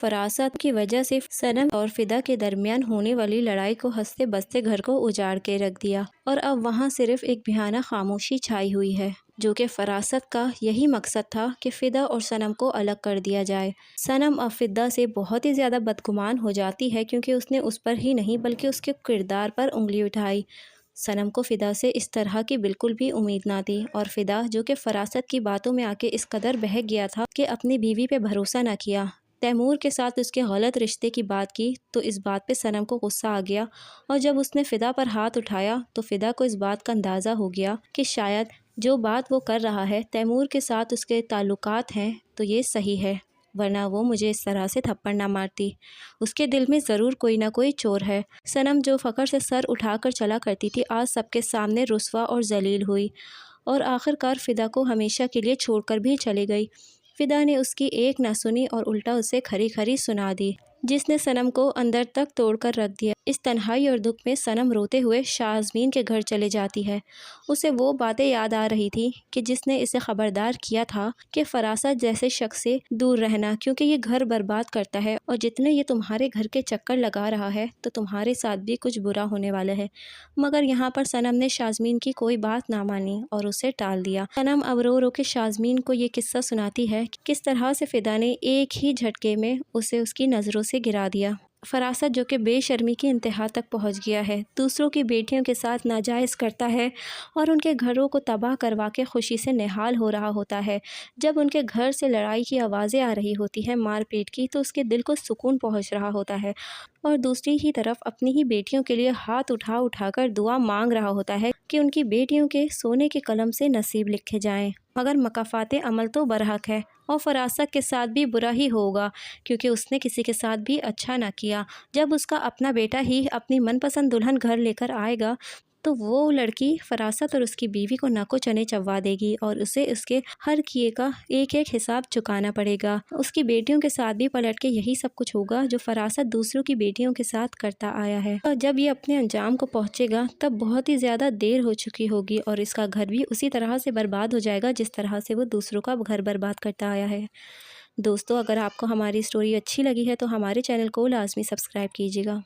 فراست کی وجہ سے صنم اور فدا کے درمیان ہونے والی لڑائی کو ہنستے بستے گھر کو اجاڑ کے رکھ دیا، اور اب وہاں صرف ایک بھیانہ خاموشی چھائی ہوئی ہے، جو کہ فراست کا یہی مقصد تھا کہ فدا اور صنم کو الگ کر دیا جائے۔ صنم اب فدا سے بہت ہی زیادہ بدگمان ہو جاتی ہے، کیونکہ اس نے اس پر ہی نہیں بلکہ اس کے کردار پر انگلی اٹھائی۔ صنم کو فدا سے اس طرح کی بالکل بھی امید نہ تھی، اور فدا جو کہ فراست کی باتوں میں آ کے اس قدر بہک گیا تھا کہ اپنی بیوی پہ بھروسہ نہ کیا، تیمور کے ساتھ اس کے غلط رشتے کی بات کی، تو اس بات پہ صنم کو غصہ آ گیا، اور جب اس نے فدا پر ہاتھ اٹھایا تو فدا کو اس بات کا اندازہ ہو گیا کہ شاید جو بات وہ کر رہا ہے، تیمور کے ساتھ اس کے تعلقات ہیں، تو یہ صحیح ہے، ورنہ وہ مجھے اس طرح سے تھپڑ نہ مارتی، اس کے دل میں ضرور کوئی نہ کوئی چور ہے۔ صنم جو فخر سے سر اٹھا کر چلا کرتی تھی، آج سب کے سامنے رسوا اور ذلیل ہوئی، اور آخر کار فدا کو ہمیشہ کے لیے چھوڑ کر بھی چلی گئی۔ فدا نے اس کی ایک نہ سنی اور الٹا اسے کھری کھری سنا دی، جس نے صنم کو اندر تک توڑ کر رکھ دیا۔ اس تنہائی اور دکھ میں صنم روتے ہوئے شازمین کے گھر چلے جاتی ہے۔ اسے وہ باتیں یاد آ رہی تھی کہ جس نے اسے خبردار کیا تھا کہ فراست جیسے شخص سے دور رہنا، کیونکہ یہ گھر برباد کرتا ہے، اور جتنے یہ تمہارے گھر کے چکر لگا رہا ہے تو تمہارے ساتھ بھی کچھ برا ہونے والا ہے۔ مگر یہاں پر صنم نے شازمین کی کوئی بات نہ مانی اور اسے ٹال دیا۔ صنم اب رو رو کے شازمین کو یہ قصہ سناتی ہے کہ کس طرح سے فدا نے ایک ہی جھٹکے میں اسے اس کی نظروں سے گرا دیا۔ فراست جو کہ بے شرمی کی انتہا تک پہنچ گیا ہے، دوسروں کی بیٹیوں کے ساتھ ناجائز کرتا ہے اور ان کے گھروں کو تباہ کروا کے خوشی سے نہال ہو رہا ہوتا ہے۔ جب ان کے گھر سے لڑائی کی آوازیں آ رہی ہوتی ہیں، مار پیٹ کی، تو اس کے دل کو سکون پہنچ رہا ہوتا ہے، اور دوسری ہی طرف اپنی ہی بیٹیوں کے لیے ہاتھ اٹھا اٹھا کر دعا مانگ رہا ہوتا ہے کہ ان کی بیٹیوں کے سونے کے قلم سے نصیب لکھے جائیں۔ مگر مکافات عمل تو برحق ہے، اور فراست کے ساتھ بھی برا ہی ہوگا، کیونکہ اس نے کسی کے ساتھ بھی اچھا نہ کیا۔ جب اس کا اپنا بیٹا ہی اپنی من پسند دلہن گھر لے کر آئے گا تو وہ لڑکی فراست اور اس کی بیوی کو ناکو چنے چبوا دے گی، اور اسے اس کے ہر کیے کا ایک ایک حساب چکانا پڑے گا۔ اس کی بیٹیوں کے ساتھ بھی پلٹ کے یہی سب کچھ ہوگا جو فراست دوسروں کی بیٹیوں کے ساتھ کرتا آیا ہے، اور جب یہ اپنے انجام کو پہنچے گا تب بہت ہی زیادہ دیر ہو چکی ہوگی، اور اس کا گھر بھی اسی طرح سے برباد ہو جائے گا جس طرح سے وہ دوسروں کا گھر برباد کرتا آیا ہے۔ دوستو، اگر آپ کو ہماری اسٹوری اچھی لگی ہے تو ہمارے چینل کو لازمی سبسکرائب کیجیے گا۔